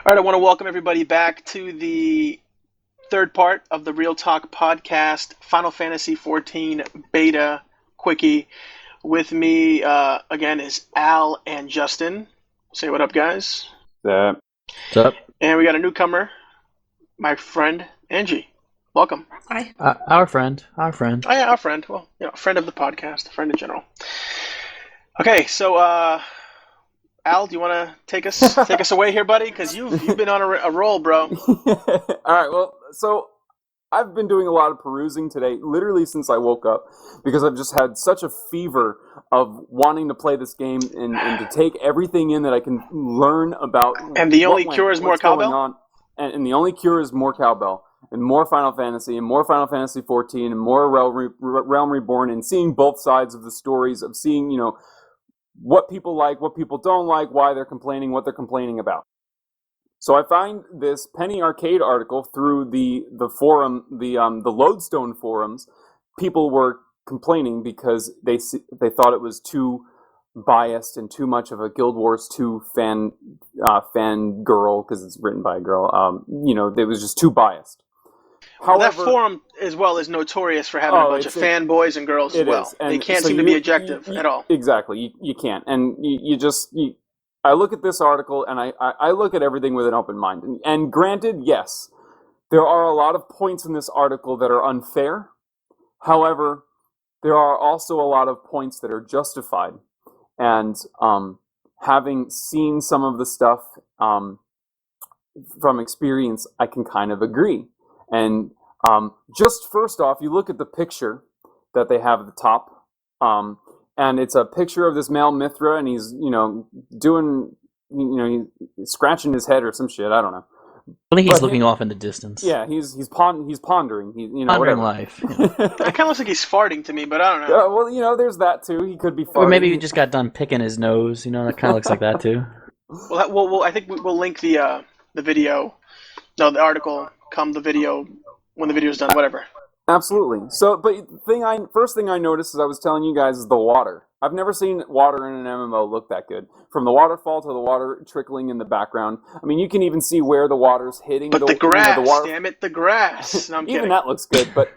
All right, I want to welcome everybody back to the third part of the Real Talk podcast, Final Fantasy XIV Beta Quickie. With me again is Al and Justin. Say what up, guys. What's up? And we got a newcomer, my friend Angie. Welcome. Hi. Our friend. Oh yeah, our friend. Well, friend of the podcast, a friend in general. Okay, so Al, do you want to take us away here, buddy? Because you've been on a roll, bro. All right. Well, so I've been doing a lot of perusing today, literally since I woke up, because I've just had such a fever of wanting to play this game and to take everything in that I can learn about. And the only cure is more cowbell. And the only cure is more cowbell and more Final Fantasy and more Final Fantasy XIV and more Realm Reborn, and seeing both sides of the stories, of seeing what people like, what people don't like, why they're complaining, what they're complaining about. So I find this Penny Arcade article through the forum, the Lodestone forums. People were complaining because they thought it was too biased and too much of a Guild Wars 2 fan girl, because it's written by a girl. It was just too biased. However, that forum as well is notorious for having a bunch of fanboys and girls as well. They can't seem to be objective at all. Exactly, you can't. And I look at this article and I look at everything with an open mind. And granted, yes, there are a lot of points in this article that are unfair. However, there are also a lot of points that are justified. And having seen some of the stuff from experience, I can kind of agree. And just first off, you look at the picture that they have at the top, and it's a picture of this male Mithra, and he's, doing, he's scratching his head or some shit. I don't know. I think he's looking off in the distance. Yeah, he's pondering. Pondering whatever. life. It kind of looks like he's farting to me, but I don't know. Well, there's that too. He could be farting. Or maybe he just got done picking his nose. That kind of looks like that too. Well, I think we'll link the video, the article. Come the video when the video's done, whatever. Absolutely. So, but first thing I noticed, as I was telling you guys, is the water. I've never seen water in an MMO look that good. From the waterfall to the water trickling in the background. I mean, you can even see where the water's hitting. But the grass, damn it, the grass. No, I'm kidding. Even that looks good, but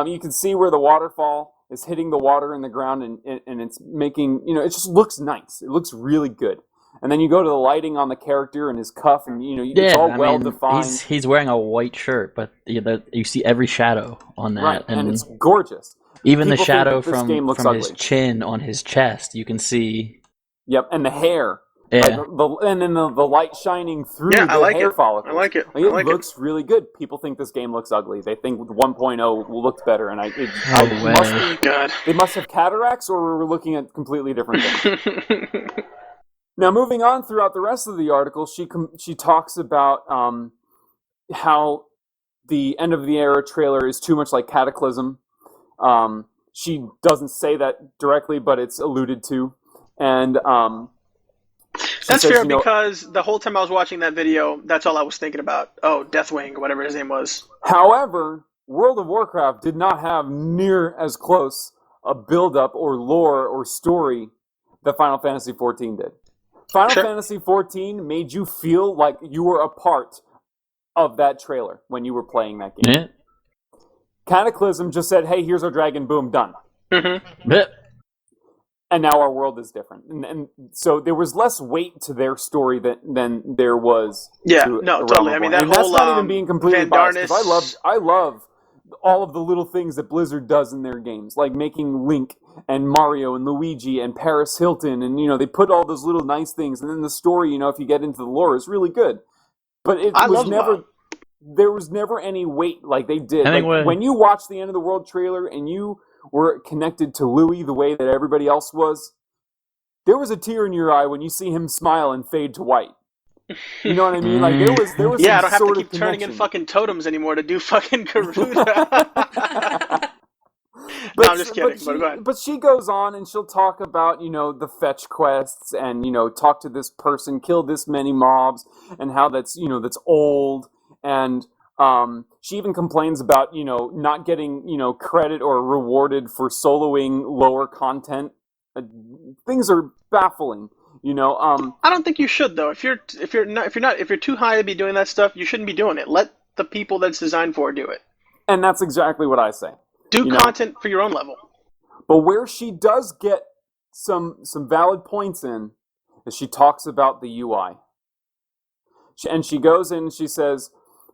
you can see where the waterfall is hitting the water in the ground, and it's making, it just looks nice. It looks really good. And then you go to the lighting on the character and his cuff, and it's all well defined. He's wearing a white shirt, but you see every shadow on that, right? And it's gorgeous. Even the shadow from his chin on his chest, you can see. Yep, and the hair. Yeah, and then the light shining through the hair follicles. I like it. It looks really good. People think this game looks ugly. They think 1.0 looked better, and they must have cataracts, or we're looking at completely different things. Now, moving on throughout the rest of the article, she talks about how the end of the era trailer is too much like Cataclysm. She doesn't say that directly, but it's alluded to. And that's fair, because the whole time I was watching that video, that's all I was thinking about. Oh, Deathwing, whatever his name was. However, World of Warcraft did not have near as close a build-up or lore or story that Final Fantasy XIV did. Final Fantasy XIV made you feel like you were a part of that trailer when you were playing that game. Yeah. Cataclysm just said, hey, here's our dragon, boom, done. Mm-hmm. Yeah. And now our world is different. And so there was less weight to their story than there was to totally. I mean, that whole that's not even being completely biased, because I love all of the little things that Blizzard does in their games, like making Link and Mario and Luigi and Paris Hilton, and they put all those little nice things, and then the story, if you get into the lore, is really good. But there was never any weight like they did. When you watch the End of the World trailer and you were connected to Louis the way that everybody else was, there was a tear in your eye when you see him smile and fade to white. You know what I mean? Like there was I don't have to keep turning in fucking totems anymore to do fucking Garuda. No, I'm just kidding. But go ahead. But she goes on and she'll talk about the fetch quests, and talk to this person, kill this many mobs, and how that's that's old. And she even complains about not getting credit or rewarded for soloing lower content. Things are baffling. I don't think you should though. If you're too high to be doing that stuff, you shouldn't be doing it. Let the people that's designed for do it. And that's exactly what I say. Do content for your own level. But where she does get some valid points in is she talks about the UI. And she goes in and she says,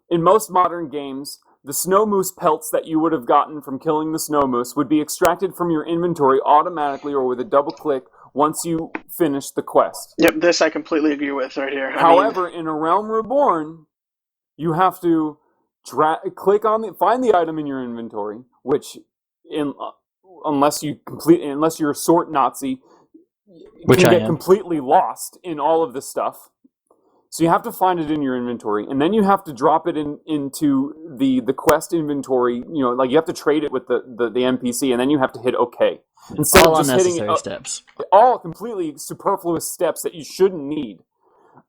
in most modern games, the snow moose pelts that you would have gotten from killing the snow moose would be extracted from your inventory automatically or with a double click once you finish the quest. Yep, this I completely agree with right here. However, in A Realm Reborn, you have to find the item in your inventory, which unless you're a sort Nazi, which can get completely lost in all of this stuff. So you have to find it in your inventory, and then you have to drop it into the quest inventory. You have to trade it with the NPC, and then you have to hit OK. Instead all of just unnecessary steps. All completely superfluous steps that you shouldn't need.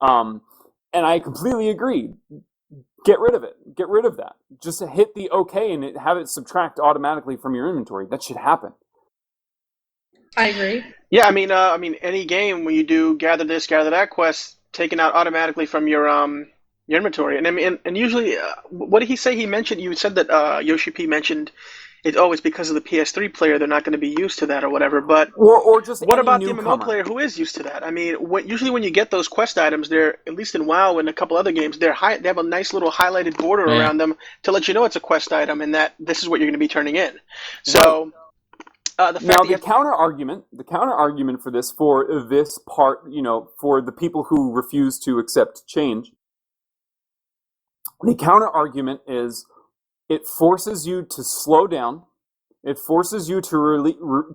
And I completely agree. Get rid of it. Get rid of that. Just hit the OK and have it subtract automatically from your inventory. That should happen. I agree. Yeah, I mean, any game when you do gather this, gather that quest, taken out automatically from your inventory, and usually, what did he say? You said that Yoshi P mentioned it's always because of the PS3 player they're not going to be used to that or whatever. But or just what about newcomer? The MMO player who is used to that? I mean, usually when you get those quest items, they're at least in WoW and a couple other games, they have a nice little highlighted border around them to let you know it's a quest item and that this is what you're going to be turning in. So. The counter argument for this part, for the people who refuse to accept change, the counter argument is it forces you to slow down. It forces you to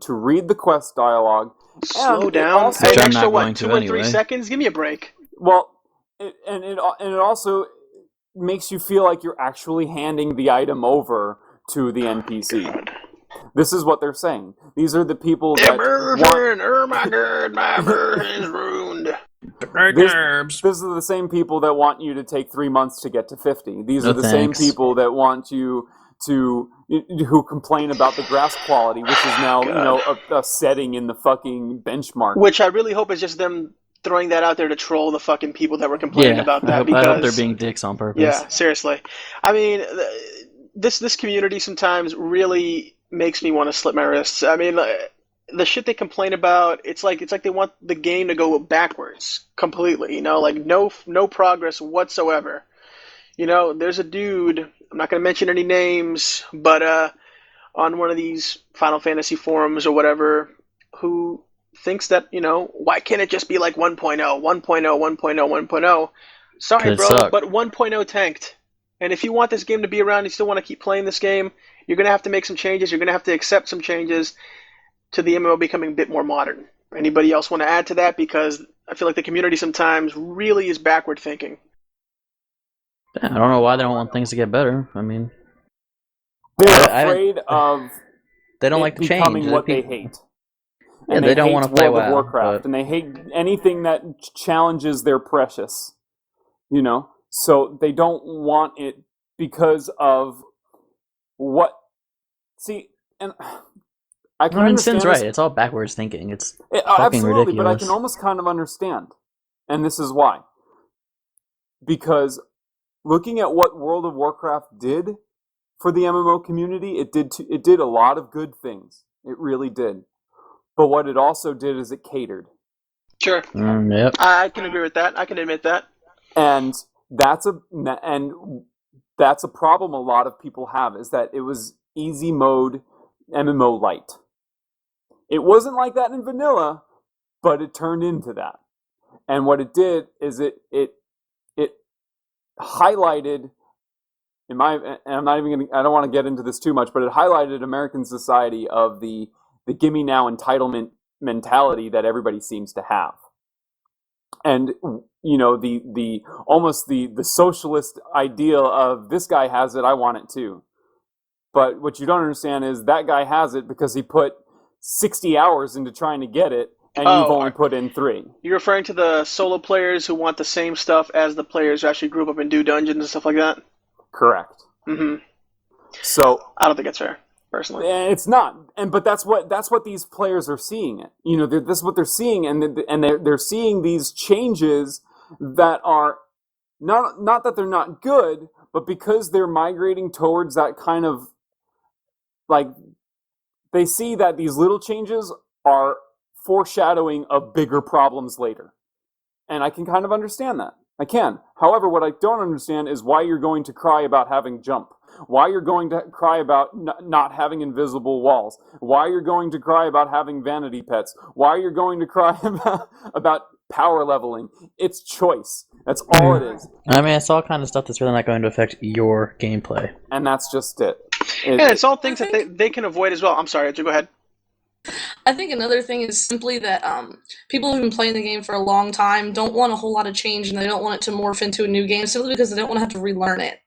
read the quest dialogue. Slow down. An extra 2 or 3 seconds? Give me a break. Well, it also makes you feel like you're actually handing the item over to the NPC. God. This is what they're saying. These are the people that immersion. Oh my god, my immersion is ruined. These are the same people that want you to take 3 months to get to 50. These are the same people that want you who complain about the grass quality, which is now a setting in the fucking benchmark. Which I really hope is just them throwing that out there to troll the fucking people that were complaining about that. I hope they're being dicks on purpose. Yeah, seriously. I mean, this community sometimes really makes me want to slip my wrists. I mean, the shit they complain about, it's like they want the game to go backwards completely. Like no progress whatsoever. There's a dude, I'm not going to mention any names, but on one of these Final Fantasy forums or whatever, who thinks that, why can't it just be like 1.0, 1.0, 1.0, 1.0? Sorry, bro, but 1.0 tanked. And if you want this game to be around, you still want to keep playing this game, you're going to have to make some changes. You're going to have to accept some changes to the MMO becoming a bit more modern. Anybody else want to add to that? Because I feel like the community sometimes really is backward thinking. I don't know why they don't want things to get better. I mean, they're afraid of they don't like to becoming change what they hate. And they don't want to play World of Warcraft, and they hate anything that challenges their precious. So they don't want it because of what. See, and I can understand. Sin's right. It's all backwards thinking. It's fucking absolutely, ridiculous. But I can almost kind of understand, and this is why. Because looking at what World of Warcraft did for the MMO community, it did a lot of good things. It really did. But what it also did is it catered. Sure. Yep. I can agree with that. I can admit that. And that's a problem a lot of people have, is that it was easy mode MMO light. It wasn't like that in vanilla, but it turned into that. And what it did is it highlighted, I don't want to get into this too much, but it highlighted American society of the gimme now entitlement mentality that everybody seems to have. And the almost the socialist ideal of this guy has it, I want it too. But what you don't understand is that guy has it because he put 60 hours into trying to get it, and you've only put in 3. You're referring to the solo players who want the same stuff as the players who actually group up and do dungeons and stuff like that? Correct. Mm-hmm. So I don't think that's fair. personally. It's not, but that's what these players are seeing. It, you know, this is what they're seeing, and they're seeing these changes that are not that they're not good, but because they're migrating towards that kind of like they see that these little changes are foreshadowing of bigger problems later, and I can kind of understand that. I can. However, what I don't understand is why you're going to cry about having jump. Why you're going to cry about not having invisible walls. Why you're going to cry about having vanity pets. Why you're going to cry about power leveling. It's choice. That's all it is. I mean, it's all kind of stuff that's really not going to affect your gameplay. And that's just it. Yeah, it's all things that they can avoid as well. I'm sorry, go ahead. I think another thing is simply that people who've been playing the game for a long time don't want a whole lot of change, and they don't want it to morph into a new game simply because they don't want to have to relearn it.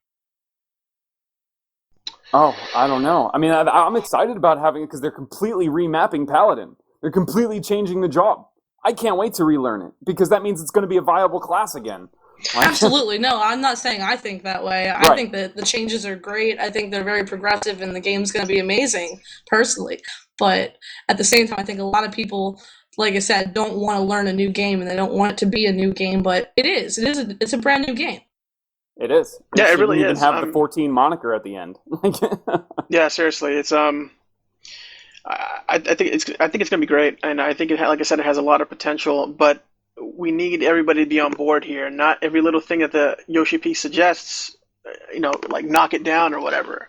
Oh, I don't know. I mean, I'm excited about having it because they're completely remapping Paladin. They're completely changing the job. I can't wait to relearn it because that means it's going to be a viable class again. Absolutely. No, I'm not saying I think that way. I think that the changes are great. I think they're very progressive, and the game's going to be amazing, personally. But at the same time, I think a lot of people, like I said, don't want to learn a new game, and they don't want it to be a new game, but it is. It's a brand new game. It is. Yeah, it really is. Even have the 14 moniker at the end. Yeah, seriously, it's I think it's going to be great, and I think like I said, it has a lot of potential. But we need everybody to be on board here. Not every little thing that the Yoshi P suggests, like knock it down or whatever.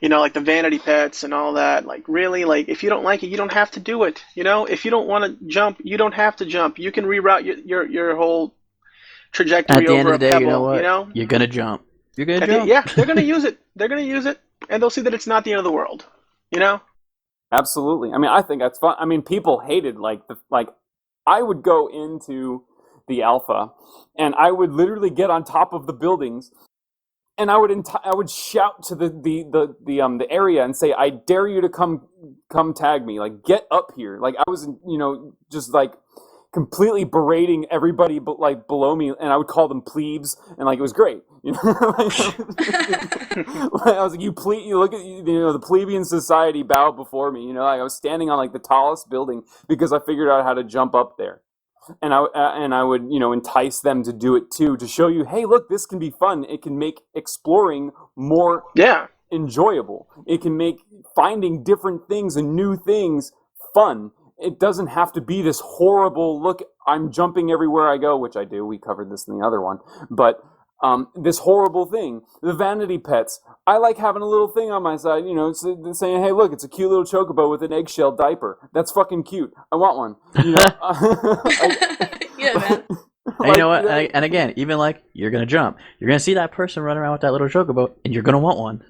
Like the vanity pets and all that. Like really, like if you don't like it, you don't have to do it. If you don't want to jump, you don't have to jump. You can reroute your whole trajectory over over a pebble. At the end of the day, you know what? You're gonna jump. You're gonna jump. Yeah, they're gonna use it. They're gonna use it, and they'll see that it's not the end of the world. Absolutely. I mean, I think that's fun. I mean, people hated I would go into the alpha, and I would literally get on top of the buildings, and I would shout to the area and say, "I dare you to come tag me! Like, get up here!" Like I was, just like completely berating everybody but below me, and I would call them plebes, and it was great. I was like, you look at the plebeian society bow before me. I was standing on the tallest building because I figured out how to jump up there, and I would entice them to do it too, to show you, hey, look, this can be fun. It can make exploring more enjoyable. It can make finding different things and new things fun. It doesn't have to be this horrible, look, I'm jumping everywhere I go, which I do. We covered this in the other one. But this horrible thing. The vanity pets. I like having a little thing on my side, saying, hey, look, it's a cute little chocobo with an eggshell diaper. That's fucking cute. I want one. Yeah, man. And you know what? And again, even you're going to jump. You're going to see that person running around with that little chocobo, and you're going to want one.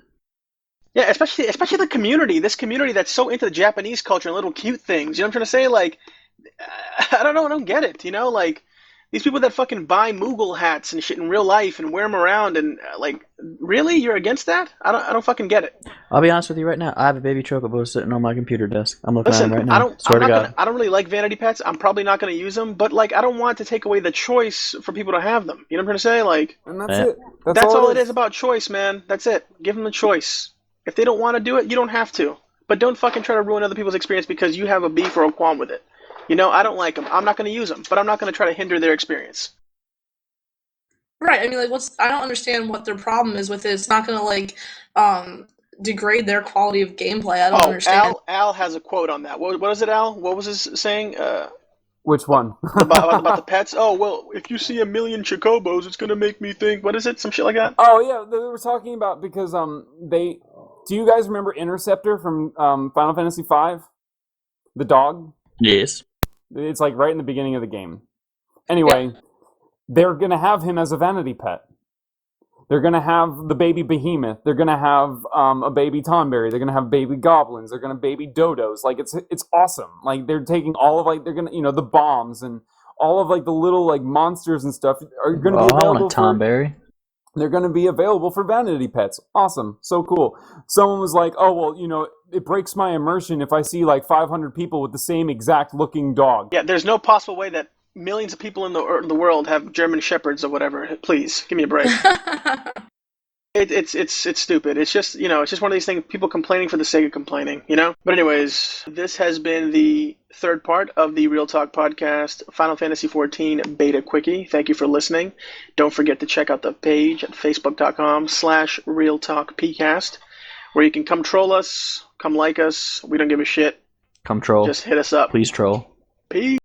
Yeah, especially the community. This community that's so into the Japanese culture and little cute things. You know what I'm trying to say? I don't know. I don't get it. These people that fucking buy Moogle hats and shit in real life and wear them around and really, you're against that? I don't fucking get it. I'll be honest with you right now. I have a baby chocobo sitting on my computer desk. I'm looking at him right now. I don't really like vanity pets. I'm probably not going to use them, but I don't want to take away the choice for people to have them. You know what I'm trying to say? And that's it. That's all it is about choice, man. That's it. Give them the choice. If they don't want to do it, you don't have to. But don't fucking try to ruin other people's experience because you have a beef or a qualm with it. I don't like them. I'm not going to use them, but I'm not going to try to hinder their experience. Right. I mean, I don't understand what their problem is with it. It's not going to degrade their quality of gameplay. I don't understand. Al has a quote on that. What is it, Al? What was his saying? Which one? about the pets? Oh, well, if you see 1 million chocobos, it's going to make me think, what is it? Some shit like that? Oh, yeah. They were talking about because do you guys remember Interceptor from Final Fantasy V? The dog? Yes. It's right in the beginning of the game. Anyway, they're going to have him as a vanity pet. They're going to have the baby behemoth. They're going to have a baby Tonberry. They're going to have baby goblins. They're going to baby dodos. It's awesome. They're taking all of they're going to the bombs and all of the little monsters and stuff are going to be available. I want a Tonberry. They're going to be available for vanity pets. Awesome. So cool. Someone was like, oh, well, it breaks my immersion if I see 500 people with the same exact looking dog. Yeah, there's no possible way that millions of people in the world have German Shepherds or whatever. Please, give me a break. It's stupid. It's just, it's just one of these things, people complaining for the sake of complaining, you know? But anyways, this has been the third part of the Real Talk podcast, Final Fantasy XIV Beta Quickie. Thank you for listening. Don't forget to check out the page at facebook.com/RealTalkPcast, where you can come troll us, come like us. We don't give a shit. Come troll. Just hit us up. Please troll. Peace.